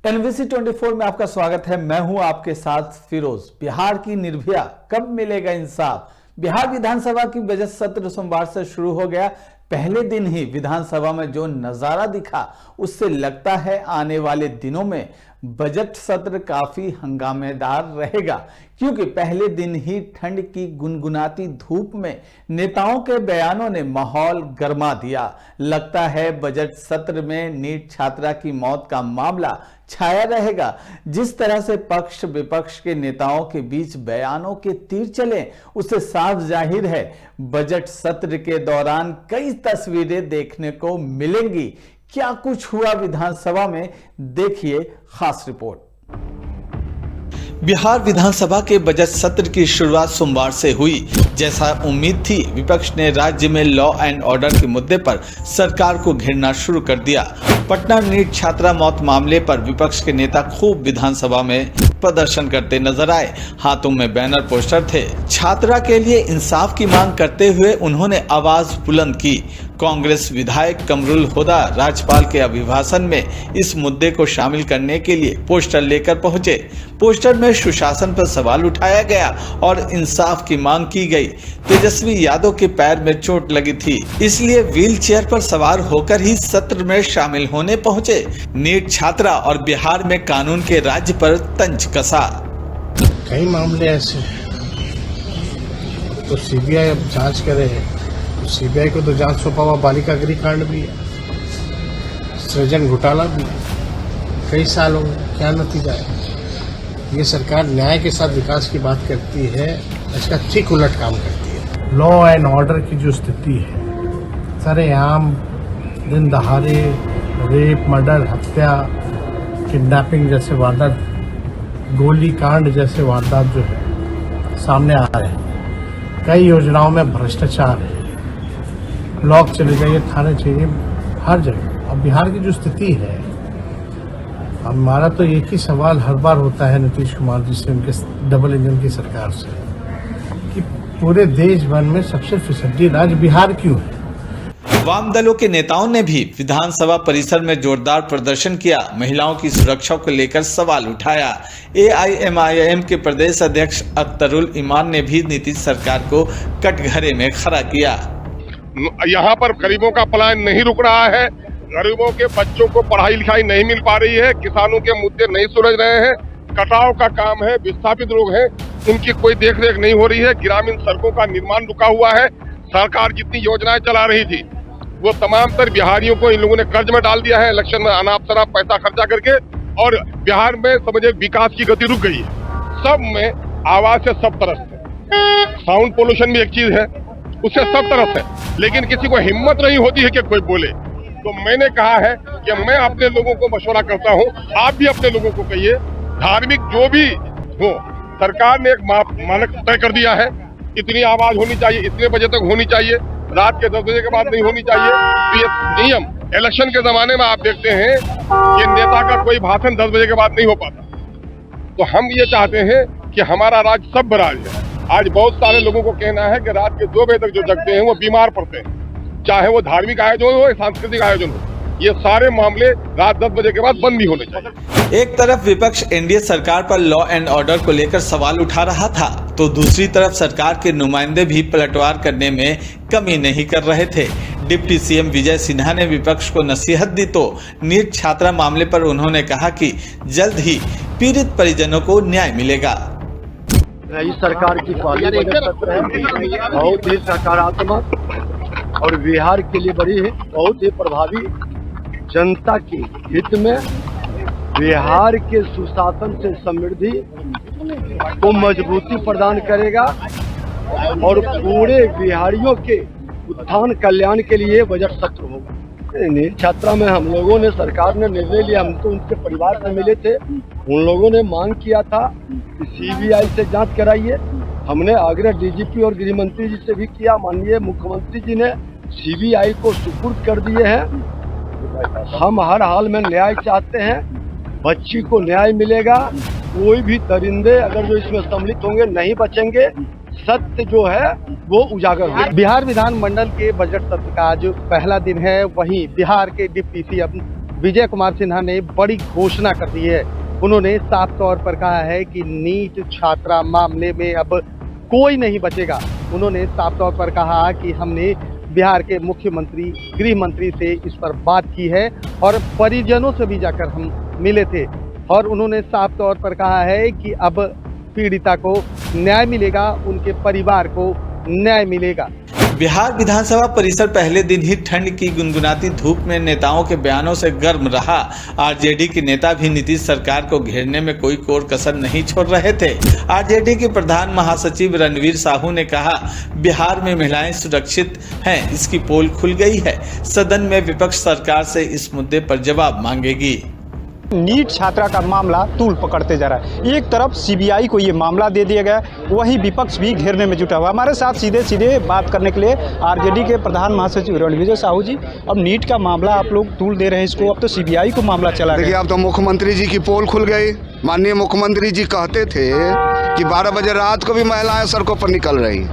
NVC 24 में आपका स्वागत है। मैं हूं आपके साथ फिरोज। बिहार की निर्भया, कब मिलेगा इंसाफ? बिहार विधानसभा की बजट सत्र सोमवार से शुरू हो गया। पहले दिन ही विधानसभा में जो नजारा दिखा उससे लगता है आने वाले दिनों में बजट सत्र काफी हंगामेदार रहेगा, क्योंकि पहले दिन ही ठंड की गुनगुनाती धूप में नेताओं के बयानों ने माहौल गर्मा दिया। लगता है बजट सत्र में नीट छात्रा की मौत का मामला छाया रहेगा। जिस तरह से पक्ष विपक्ष के नेताओं के बीच बयानों के तीर चले, उससे साफ जाहिर है बजट सत्र के दौरान कई तस्वीरें देखने को मिलेंगी। क्या कुछ हुआ विधानसभा में, देखिए खास रिपोर्ट। बिहार विधानसभा के बजट सत्र की शुरुआत सोमवार से हुई। जैसा उम्मीद थी, विपक्ष ने राज्य में लॉ एंड ऑर्डर के मुद्दे पर सरकार को घेरना शुरू कर दिया। पटना नीट छात्रा मौत मामले पर विपक्ष के नेता खूब विधानसभा में प्रदर्शन करते नजर आए। हाथों में बैनर पोस्टर थे। छात्रा के लिए इंसाफ की मांग करते हुए उन्होंने आवाज बुलंद की। कांग्रेस विधायक कमरुल हुदा राज्यपाल के अभिभाषण में इस मुद्दे को शामिल करने के लिए पोस्टर लेकर पहुंचे। पोस्टर में सुशासन पर सवाल उठाया गया और इंसाफ की मांग की गई। तेजस्वी यादव के पैर में चोट लगी थी, इसलिए व्हील चेयर पर सवार होकर ही सत्र में शामिल होने पहुंचे। नीट छात्रा और बिहार में कानून के राज्य पर तंज कसा। कई मामले ऐसे तो सीबीआई अब जांच करे। सीबीआई को तो जांच सौंपा हुआ बालिका गृह कांड भी है, सृजन घोटाला भी है। कई साल हो गए, क्या नतीजा है? ये सरकार न्याय के साथ विकास की बात करती है, इसका ठीक उलट काम करती है। लॉ एंड ऑर्डर की जो स्थिति है, सरेआम दिन दहाड़े रेप, मर्डर, हत्या, किडनैपिंग जैसे वारदात, गोली कांड जैसे वारदात जो है सामने आ रहे हैं। कई योजनाओं में भ्रष्टाचार है। ब्लॉक चले जाइए, थाने चाहिए, हर जगह। अब बिहार की जो स्थिति है, हमारा तो एक ही सवाल हर बार होता है नीतीश कुमार जी से, उनके डबल इंजन की सरकार से, कि पूरे देश भर में सबसे फिसड्डी राज्य बिहार क्यों है? वाम दलों के नेताओं ने भी विधानसभा परिसर में जोरदार प्रदर्शन किया। महिलाओं की सुरक्षा को लेकर सवाल उठाया। एआईएमआईएम के प्रदेश अध्यक्ष अख्तरुल ईमान ने भी नीतीश सरकार को कटघरे में खड़ा किया। यहाँ पर गरीबों का पलायन नहीं रुक रहा है। गरीबों के बच्चों को पढ़ाई लिखाई नहीं मिल पा रही है। किसानों के मुद्दे नहीं सुलझ रहे हैं। कटाव का काम है, विस्थापित लोग हैं, उनकी कोई देखरेख नहीं हो रही है। ग्रामीण सड़कों का निर्माण रुका हुआ है। सरकार जितनी योजनाएं चला रही थी वो तमाम तर बिहारियों को इन लोगों ने कर्ज में डाल दिया है, इलेक्शन में अनाप शराब पैसा खर्चा करके। और बिहार में समझे विकास की गति रुक गई है। सब में आवाज से सब तरफ है। साउंड पोल्यूशन भी एक चीज है, उससे सब तरफ है, लेकिन किसी को हिम्मत नहीं होती है कि कोई बोले। तो मैंने कहा है कि मैं अपने लोगों को मशवरा करता हूं, आप भी अपने लोगों को कहिए, धार्मिक जो भी हो, सरकार ने एक मानक तय कर दिया है, इतनी आवाज होनी चाहिए, इतने बजे तक होनी चाहिए, रात के 10 बजे के बाद नहीं होनी चाहिए। तो ये नियम इलेक्शन के जमाने में आप देखते हैं कि नेता का कोई भाषण 10 बजे के बाद नहीं हो पाता। तो हम ये चाहते हैं कि हमारा राज्य सब राज्य है। आज बहुत सारे लोगों को कहना है कि रात के 2 बजे तक जो जगते हैं वो बीमार पड़ते हैं, चाहे वो धार्मिक आयोजन हो या सांस्कृतिक आयोजन हो। ये सारे मामले रात 10 बजे के बाद बंद भी होने चाहिए। एक तरफ विपक्ष एनडीए सरकार पर लॉ एंड ऑर्डर को लेकर सवाल उठा रहा था, तो दूसरी तरफ सरकार के नुमाइंदे भी पलटवार करने में कमी नहीं कर रहे थे। डिप्टी सीएम विजय सिन्हा ने विपक्ष को नसीहत दी तो नीट छात्रा मामले पर उन्होंने कहा कि जल्द ही पीड़ित परिजनों को न्याय मिलेगा। नई सरकार की पहली बजट सत्र है, बहुत ही सकारात्मक और बिहार के लिए बड़ी है, बहुत ही प्रभावी, जनता के हित में, बिहार के सुशासन से समृद्धि को मजबूती प्रदान करेगा और पूरे बिहारियों के उत्थान कल्याण के लिए बजट सत्र होगा। नीट छात्रा में हम लोगों ने, सरकार ने निर्णय लिया, हम तो उनके परिवार से मिले थे, उन लोगों ने मांग किया था कि सीबीआई से जांच कराइए। हमने आग्रह डीजीपी और गृह मंत्री जी से भी किया। माननीय मुख्यमंत्री जी ने सीबीआई को सुपुर्द कर दिए हैं। हम हर हाल में न्याय चाहते हैं, बच्ची को न्याय मिलेगा। कोई भी दरिंदे अगर जो इसमें सम्मिलित होंगे नहीं बचेंगे। सत्य जो है वो उजागर हो। बिहार विधानमंडल के बजट सत्र का आज पहला दिन है। वहीं बिहार के डिप्टी सीएम विजय कुमार सिन्हा ने बड़ी घोषणा कर दी है। उन्होंने साफ तौर पर कहा है कि नीट छात्रा मामले में अब कोई नहीं बचेगा। उन्होंने साफ तौर पर कहा कि हमने बिहार के मुख्यमंत्री, गृह मंत्री से इस पर बात की है और परिजनों से भी जाकर हम मिले थे और उन्होंने साफ तौर पर कहा है कि अब पीड़िता को न्याय मिलेगा, उनके परिवार को न्याय मिलेगा। बिहार विधानसभा परिसर पहले दिन ही ठंड की गुनगुनाती धूप में नेताओं के बयानों से गर्म रहा। आरजेडी के नेता भी नीतीश सरकार को घेरने में कोई कोर कसर नहीं छोड़ रहे थे। आरजेडी के प्रधान महासचिव रणवीर साहू ने कहा, बिहार में महिलाएं सुरक्षित हैं, इसकी पोल खुल गई है। सदन में विपक्ष सरकार से इस मुद्दे पर जवाब मांगेगी। नीट छात्रा का मामला तूल पकड़ते जा रहा है। एक तरफ सीबीआई को ये मामला दे दिया गया, वहीं विपक्ष भी घेरने में जुटा हुआ। हमारे साथ सीधे सीधे बात करने के लिए आरजेडी के प्रधान महासचिव रणवीर साहू जी, अब नीट का मामला आप लोग तूल दे रहे हैं इसको, अब तो सीबीआई को मामला चला देखिए, गया। अब तो मुख्यमंत्री जी की पोल खुल गई। माननीय मुख्यमंत्री जी कहते थे कि 12 बजे रात को भी महिलाएं सड़कों पर निकल रही,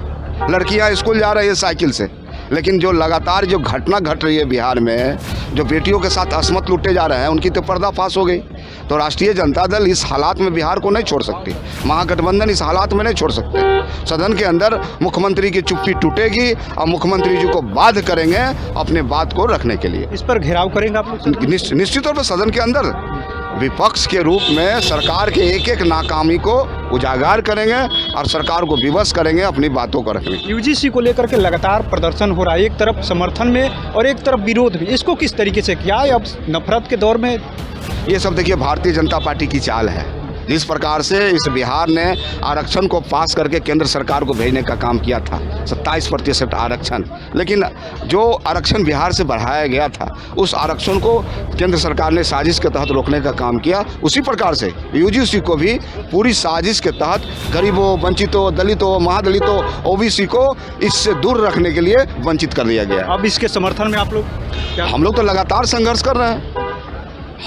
लड़कियां स्कूल जा रही है साइकिल से। लेकिन जो लगातार जो घटना घट रही है बिहार में, जो बेटियों के साथ असमत लूटे जा रहे हैं, उनकी तो पर्दाफाश हो गई। तो राष्ट्रीय जनता दल इस हालात में बिहार को नहीं छोड़ सकती, महागठबंधन इस हालात में नहीं छोड़ सकते। सदन के अंदर मुख्यमंत्री की चुप्पी टूटेगी और मुख्यमंत्री जी को बाध्य करेंगे अपने बात को रखने के लिए। इस पर घेराव करेंगे आप लोग? निश्चित तौर पर सदन के अंदर विपक्ष के रूप में सरकार के एक एक नाकामी को उजागर करेंगे और सरकार को विवश करेंगे अपनी बातों को रखने। यूजीसी को लेकर के लगातार प्रदर्शन हो रहा है, एक तरफ समर्थन में और एक तरफ विरोध में। इसको किस तरीके से किया है? अब नफरत के दौर में ये सब देखिए भारतीय जनता पार्टी की चाल है। जिस प्रकार से इस बिहार ने आरक्षण को पास करके केंद्र सरकार को भेजने का काम किया था, 27% आरक्षण, लेकिन जो आरक्षण बिहार से बढ़ाया गया था उस आरक्षण को केंद्र सरकार ने साजिश के तहत रोकने का काम किया। उसी प्रकार से यूजीसी को भी पूरी साजिश के तहत गरीबों, वंचितों, दलितों, महादलितों, ओबीसी को इससे दूर रखने के लिए वंचित कर दिया गया। अब इसके समर्थन में आप लोग हम लोग तो लगातार संघर्ष कर रहे हैं,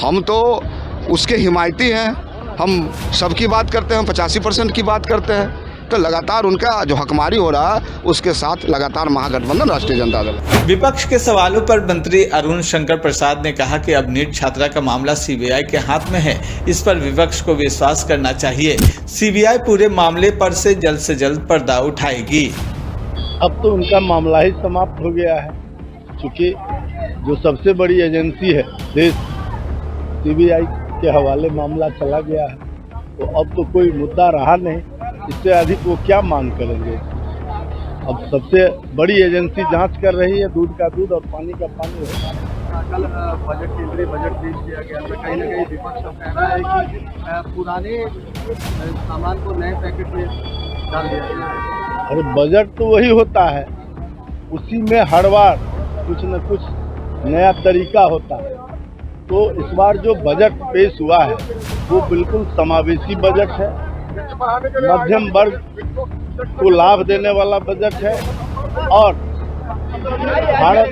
हम तो उसके हिमायती हैं। हम सबकी बात करते हैं, 85% की बात करते हैं। तो लगातार उनका जो हकमारी हो रहा है उसके साथ लगातार महागठबंधन राष्ट्रीय जनता दल। विपक्ष के सवालों पर मंत्री अरुण शंकर प्रसाद ने कहा कि अब नीट छात्रा का मामला सीबीआई के हाथ में है, इस पर विपक्ष को विश्वास करना चाहिए। सीबीआई पूरे मामले पर से जल्द पर्दा उठाएगी। अब तो उनका मामला ही समाप्त हो गया है, क्योंकि जो सबसे बड़ी एजेंसी है देश, सीबीआई के हवाले मामला चला गया है। तो अब तो कोई मुद्दा रहा नहीं, इससे अधिक वो क्या मांग करेंगे। अब सबसे बड़ी एजेंसी जांच कर रही है, दूध का दूध और पानी का पानी होता है। कल बजट, केंद्रीय बजट पेश किया गया था, कहीं ना कहीं विपक्ष का कहना है कि पुराने सामान को नए पैकेट में डाल दिया गया। अरे बजट तो वही होता है, उसी में हर बार कुछ न कुछ नया तरीका होता है। तो इस बार जो बजट पेश हुआ है वो बिल्कुल समावेशी बजट है, मध्यम वर्ग को लाभ देने वाला बजट है और भारत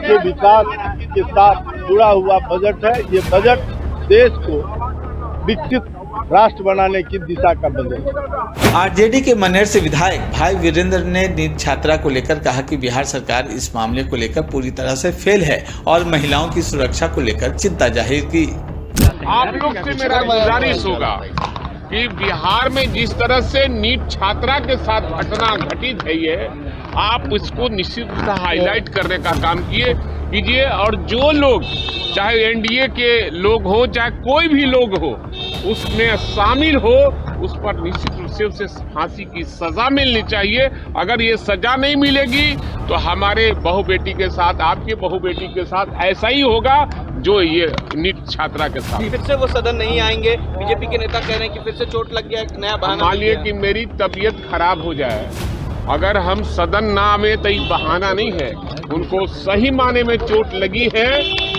के विकास के साथ जुड़ा हुआ बजट है। ये बजट देश को विकसित राष्ट्र बनाने की दिशा का बजट है। आरजेडी के मनेर से विधायक भाई वीरेंद्र ने नीट छात्रा को लेकर कहा कि बिहार सरकार इस मामले को लेकर पूरी तरह से फेल है और महिलाओं की सुरक्षा को लेकर चिंता जाहिर की। आप लोग से मेरा गुजारिश होगा कि बिहार में जिस तरह से नीट छात्रा के साथ घटना घटित है, ये आप इसको निश्चित रूप से हाईलाइट करने का काम कीजिए और जो लोग, चाहे एनडीए के लोग हो, चाहे कोई भी लोग हो, उसमें शामिल हो, उस पर निश्चित रूप से उसे फांसी की सजा मिलनी चाहिए। अगर ये सजा नहीं मिलेगी तो हमारे बहू बेटी के साथ, आपके बहू बेटी के साथ ऐसा ही होगा जो ये नीट छात्रा के साथ। फिर से वो सदन नहीं आएंगे। बीजेपी के नेता कह रहे हैं कि फिर से चोट लग गया, एक नया बहाना। मानिए कि मेरी तबीयत खराब हो जाए, अगर हम सदन ना आवे तो ये बहाना नहीं है। उनको सही माने में चोट लगी है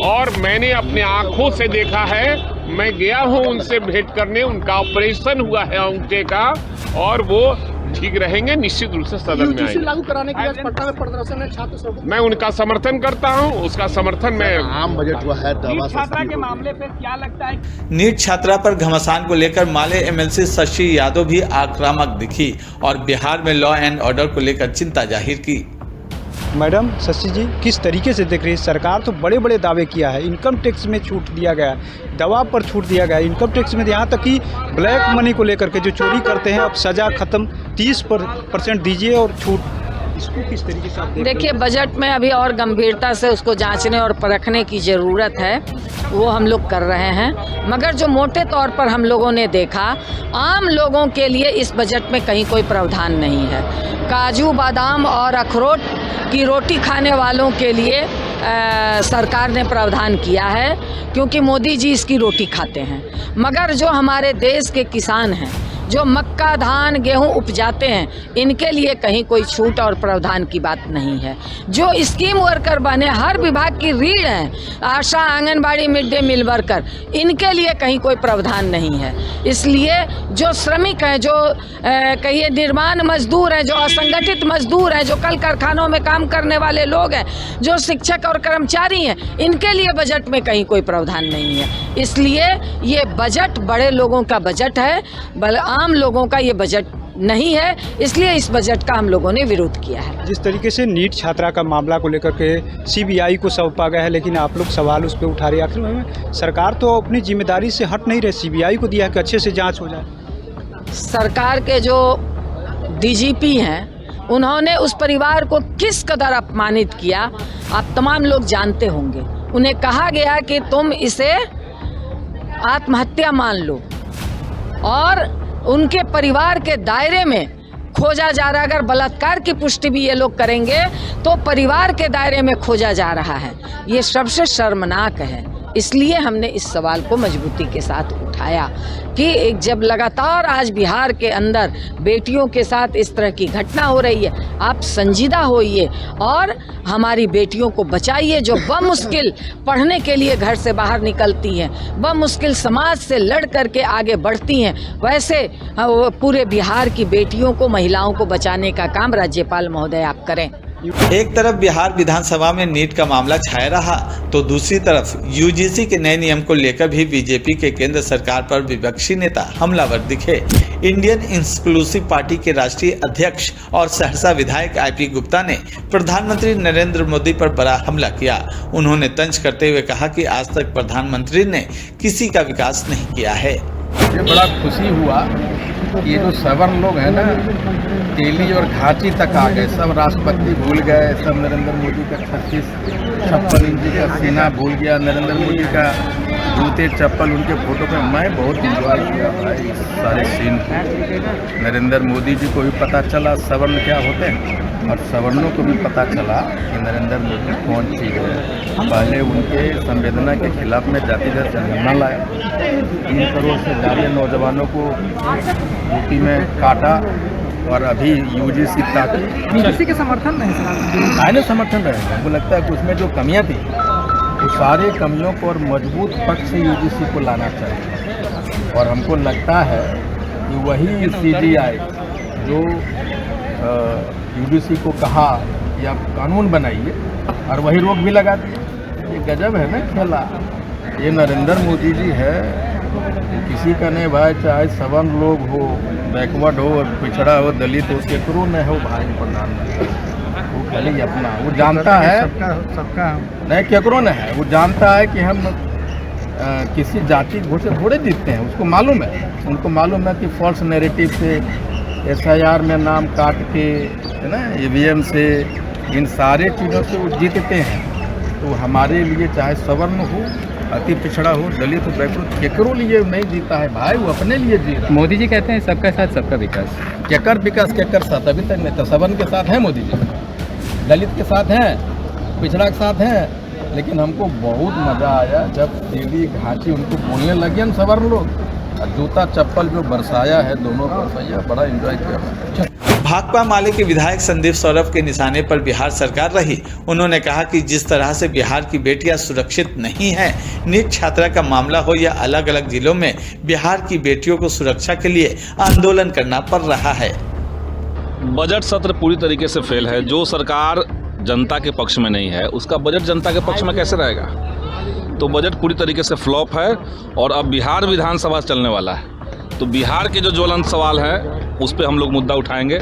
और मैंने अपने आंखों से देखा है। मैं गया हूं उनसे भेंट करने, उनका ऑपरेशन हुआ है अंगूठे का और वो ठीक रहेंगे, निश्चित रूप से सदन में आएंगे। लागू कराने के लिए पटना में प्रदर्शन है छात्र। मैं उनका समर्थन करता हूं, उसका समर्थन मैं। आम बजट हुआ है, छात्रा के मामले पे क्या लगता है? नीट छात्रा पर घमासान को लेकर माले एमएलसी शशि यादव भी आक्रामक दिखी और बिहार में लॉ एंड ऑर्डर को लेकर चिंता जाहिर की। मैडम शशि जी किस तरीके से देख रही है? सरकार तो बड़े बड़े दावे किया है, इनकम टैक्स में छूट दिया गया, दवा पर छूट दिया गया, इनकम टैक्स में यहाँ तक कि ब्लैक मनी को लेकर के जो चोरी करते हैं अब सज़ा ख़त्म, 30% दीजिए और छूट। इसको किस तरीके से आप देख रहे देखिए, बजट में अभी और गंभीरता से उसको जांचने और परखने की ज़रूरत है, वो हम लोग कर रहे हैं। मगर जो मोटे तौर पर हम लोगों ने देखा, आम लोगों के लिए इस बजट में कहीं कोई प्रावधान नहीं है। काजू बादाम और अखरोट की रोटी खाने वालों के लिए सरकार ने प्रावधान किया है, क्योंकि मोदी जी इसकी रोटी खाते हैं। मगर जो हमारे देश के किसान हैं, जो मक्का धान गेहूं उपजाते हैं, इनके लिए कहीं कोई छूट और प्रावधान की बात नहीं है। जो स्कीम वर्कर बने, हर विभाग की रीढ़ हैं, ASHA anganwadi mid day meal worker, इनके लिए कहीं कोई प्रावधान नहीं है। इसलिए जो श्रमिक हैं, जो कहिए निर्माण मजदूर हैं, जो असंगठित मजदूर हैं, जो कल कारखानों में काम करने वाले लोग हैं, जो शिक्षक और कर्मचारी हैं, इनके लिए बजट में कहीं कोई प्रावधान नहीं है। इसलिए ये बजट बड़े लोगों का बजट है, आम लोगों का ये बजट नहीं है। इसलिए इस बजट का हम लोगों ने विरोध किया है। जिस तरीके से नीट छात्रा का मामला को लेकर के सीबीआई को सौंपा गया है, लेकिन आप लोग सवाल उस पर उठा रहे हैं, आखिर में सरकार तो अपनी जिम्मेदारी से हट नहीं रही, सीबीआई को दिया कि अच्छे से जांच हो जाए। सरकार के जो डीजीपी हैं, उन्होंने उस परिवार को किस कदर अपमानित किया आप तमाम लोग जानते होंगे। उन्हें कहा गया कि तुम इसे आत्महत्या मान लो, और उनके परिवार के दायरे में खोजा जा रहा है। अगर बलात्कार की पुष्टि भी ये लोग करेंगे तो परिवार के दायरे में खोजा जा रहा है। ये सबसे शर्मनाक है। इसलिए हमने इस सवाल को मजबूती के साथ उठाया कि जब लगातार आज बिहार के अंदर बेटियों के साथ इस तरह की घटना हो रही है, आप संजीदा होइए और हमारी बेटियों को बचाइए, जो बमुश्किल पढ़ने के लिए घर से बाहर निकलती हैं, बमुश्किल समाज से लड़ करके आगे बढ़ती हैं। वैसे पूरे बिहार की बेटियों को, महिलाओं को बचाने का काम राज्यपाल महोदय आप करें। एक तरफ बिहार विधानसभा में नीट का मामला छाया रहा, तो दूसरी तरफ यूजीसी के नए नियम को लेकर भी बीजेपी के केंद्र सरकार पर विपक्षी नेता हमलावर दिखे। इंडियन इंक्लूसिव पार्टी के राष्ट्रीय अध्यक्ष और सहरसा विधायक आईपी गुप्ता ने प्रधानमंत्री नरेंद्र मोदी पर बड़ा हमला किया। उन्होंने तंज करते हुए कहा कि आज तक प्रधानमंत्री ने किसी का विकास नहीं किया है। ये बड़ा खुशी हुआ कि ये जो सवर्ण लोग हैं ना, तेली और घाटी तक आ गए, सब राष्ट्रपति भूल गए, सब नरेंद्र मोदी का 36-56 इंच का सीना भूल गया, नरेंद्र मोदी का जूते चप्पल उनके फोटो पे। मैं बहुत इंजॉय किया भाई सारे सीन को। नरेंद्र मोदी जी को भी पता चला सवर्ण क्या होते हैं, और सवर्णों को भी पता चला कि नरेंद्र मोदी कौन चीज़ है। पहले उनके संवेदना के खिलाफ में जातिगत जनगणना लाया, 3 करोड़ से ज़्यादा नौजवानों को यूपी में काटा, और अभी यूजीसी यूजीसी के समर्थन में है, समर्थन रहेगा। हमको लगता है कि उसमें जो कमियां थी, वो सारे कमियों को और मजबूत पक्ष से यूजीसी को लाना चाहिए। और हमको लगता है कि वही सीजीआई जो यूजीसी को कहा कि आप कानून बनाइए, और वही रोक भी लगा दिए। ये गजब है ना खेला। ये नरेंद्र मोदी जी है, किसी का नहीं भाई, चाहे सवर्ण लोग हो, बैकवर्ड हो, पिछड़ा हो, दलित हो, केकरो न हो भाई प्रधानमंत्री। वो खाली अपना वो जानता है, सबका नहीं केकरो न है, वो जानता है कि हम किसी जाति से थोड़े जीतते हैं। उसको मालूम है, उनको मालूम है कि फॉल्स नैरेटिव से, SIR में नाम काट के, है ना, EVM से, इन सारे चीज़ों से वो जीतते हैं। तो हमारे लिए चाहे सवर्ण हो, अति पिछड़ा हो, दलित हो, बैकवर्ड, केकरो लिए नहीं जीता है भाई, वो अपने लिए जी रहा है। मोदी जी कहते हैं सबका साथ सबका विकास। केकर विकास केकर साथ? अभी तक नहीं। तो सवर्ण के साथ हैं मोदी जी, दलित के साथ हैं, पिछड़ा के साथ हैं। लेकिन हमको बहुत मज़ा आया जब तेली घाटी उनको बोलने लगे हम सवर्ण लोग, और जूता चप्पल जो बरसाया है दोनों बरसाया, बड़ा एंजॉय किया। भाकपा माले के विधायक संदीप सौरभ के निशाने पर बिहार सरकार रही। उन्होंने कहा कि जिस तरह से बिहार की बेटियां सुरक्षित नहीं हैं, नीट छात्रा का मामला हो या अलग अलग जिलों में, बिहार की बेटियों को सुरक्षा के लिए आंदोलन करना पड़ रहा है। बजट सत्र पूरी तरीके से फेल है। जो सरकार जनता के पक्ष में नहीं है, उसका बजट जनता के पक्ष में कैसे रहेगा? तो बजट पूरी तरीके से फ्लॉप है। और अब बिहार विधानसभा चलने वाला है, तो बिहार के जो ज्वलंत सवाल है उस पर हम लोग मुद्दा उठाएंगे।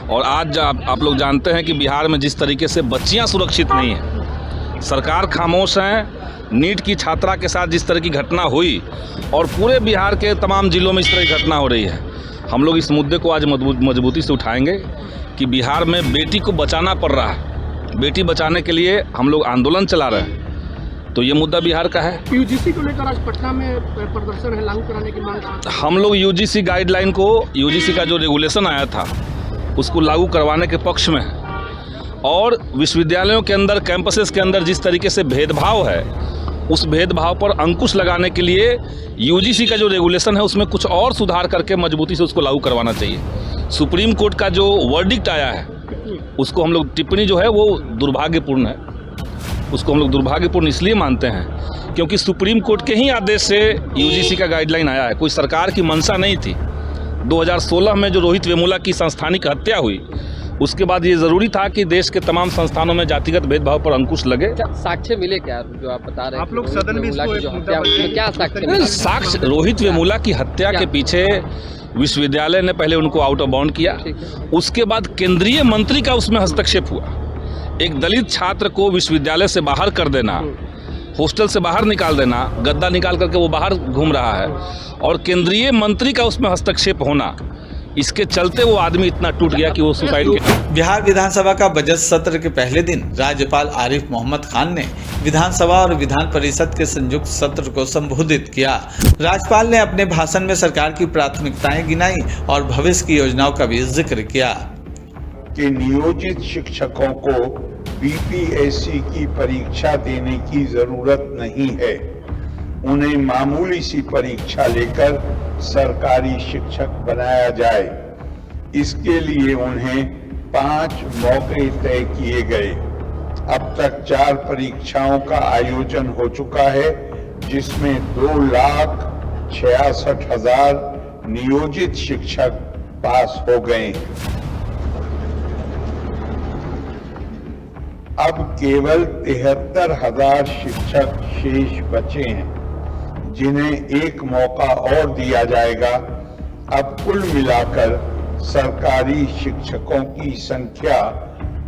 और आज आप लोग जानते हैं कि बिहार में जिस तरीके से बच्चियां सुरक्षित नहीं हैं, सरकार खामोश हैं। नीट की छात्रा के साथ जिस तरह की घटना हुई और पूरे बिहार के तमाम जिलों में इस तरह की घटना हो रही है, हम लोग इस मुद्दे को आज मजबूती से उठाएंगे कि बिहार में बेटी को बचाना पड़ रहा है। बेटी बचाने के लिए हम लोग आंदोलन चला रहे हैं, तो ये मुद्दा बिहार का है। यूजीसी को लेकर आज पटना में प्रदर्शन है, लागू कराने की मांग। हम लोग यूजीसी गाइडलाइन को, यूजीसी का जो रेगुलेशन आया था उसको लागू करवाने के पक्ष में है। और विश्वविद्यालयों के अंदर, कैंपसेस के अंदर जिस तरीके से भेदभाव है, उस भेदभाव पर अंकुश लगाने के लिए यूजीसी का जो रेगुलेशन है उसमें कुछ और सुधार करके मजबूती से उसको लागू करवाना चाहिए। सुप्रीम कोर्ट का जो वर्डिक्ट आया है उसको हम लोग, टिप्पणी जो है वो दुर्भाग्यपूर्ण है। उसको हम लोग दुर्भाग्यपूर्ण इसलिए मानते हैं क्योंकि सुप्रीम कोर्ट के ही आदेश से यूजीसी का गाइडलाइन आया है, कोई सरकार की मंशा नहीं थी। 2016 में जो रोहित वेमुला की संस्थानिक हत्या हुई, उसके बाद ये ज़रूरी था कि देश के तमाम संस्थानों में जातिगत भेदभाव पर अंकुश लगे। साक्ष्य मिले क्या जो आप बता रहे हैं? आप लोग सदन में क्या साक्ष्य? साक्ष्य, रोहित वेमुला की हत्या के पीछे विश्वविद्यालय ने पहले उनको आउट ऑफ बाउंड किया, उसके बाद केंद्रीय मंत्री का उसमें हस्तक्षेप हुआ। एक दलित छात्र को विश्वविद्यालय से बाहर कर देना, हॉस्टल से बाहर निकाल देना, गद्दा निकाल करके वो बाहर घूम रहा है, और केंद्रीय मंत्री का उसमें हस्तक्षेप होना, इसके चलते वो आदमी इतना टूट गया कि वो सुसाइड किया। बिहार विधानसभा का बजट सत्र के पहले दिन राज्यपाल आरिफ मोहम्मद खान ने विधानसभा और विधान परिषद के संयुक्त सत्र को संबोधित किया। राज्यपाल ने अपने भाषण में सरकार की प्राथमिकताएं गिनाई और भविष्य की योजनाओं का भी जिक्र किया। कि नियोजित शिक्षकों को बीपीएससी की परीक्षा देने की जरूरत नहीं है, उन्हें मामूली सी परीक्षा लेकर सरकारी शिक्षक बनाया जाए। इसके लिए उन्हें 5 मौके तय किए गए। अब तक 4 परीक्षाओं का आयोजन हो चुका है, जिसमें 2,66,000 नियोजित शिक्षक पास हो गए। अब केवल 73,000 शिक्षक शेष बचे हैं, जिन्हें एक मौका और दिया जाएगा। अब कुल मिलाकर सरकारी शिक्षकों की संख्या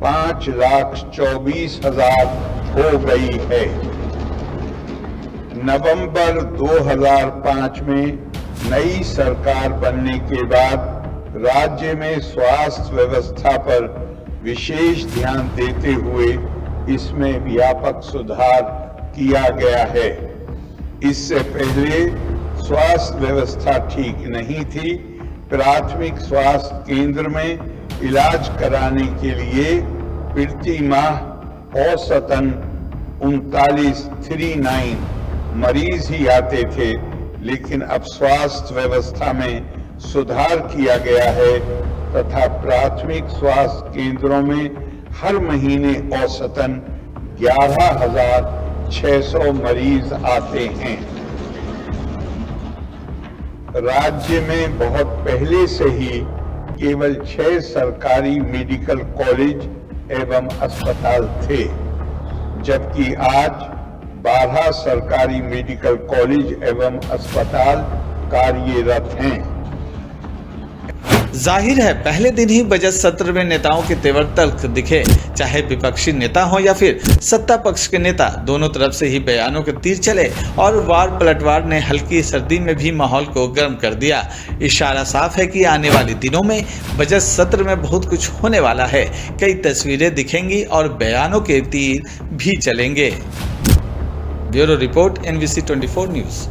5,24,000 हो गई है। नवंबर 2005 में नई सरकार बनने के बाद राज्य में स्वास्थ्य व्यवस्था पर विशेष ध्यान देते हुए इसमें व्यापक सुधार किया गया है। इससे पहले स्वास्थ्य व्यवस्था ठीक नहीं थी। प्राथमिक स्वास्थ्य केंद्र में इलाज कराने के लिए प्रति माह औसतन 39 मरीज ही आते थे, लेकिन अब स्वास्थ्य व्यवस्था में सुधार किया गया है तथा प्राथमिक स्वास्थ्य केंद्रों में हर महीने औसतन 11,600 मरीज आते हैं। राज्य में बहुत पहले से ही केवल 6 सरकारी मेडिकल कॉलेज एवं अस्पताल थे, जबकि आज 12 सरकारी मेडिकल कॉलेज एवं अस्पताल कार्यरत हैं। जाहिर है पहले दिन ही बजट सत्र में नेताओं के तेवर तल्ख दिखे, चाहे विपक्षी नेता हो या फिर सत्ता पक्ष के नेता, दोनों तरफ से ही बयानों के तीर चले और वार पलटवार ने हल्की सर्दी में भी माहौल को गर्म कर दिया। इशारा साफ है कि आने वाले दिनों में बजट सत्र में बहुत कुछ होने वाला है। कई तस्वीरें दिखेंगी और बयानों के तीर भी चलेंगे। Bureau report NBC 24 news.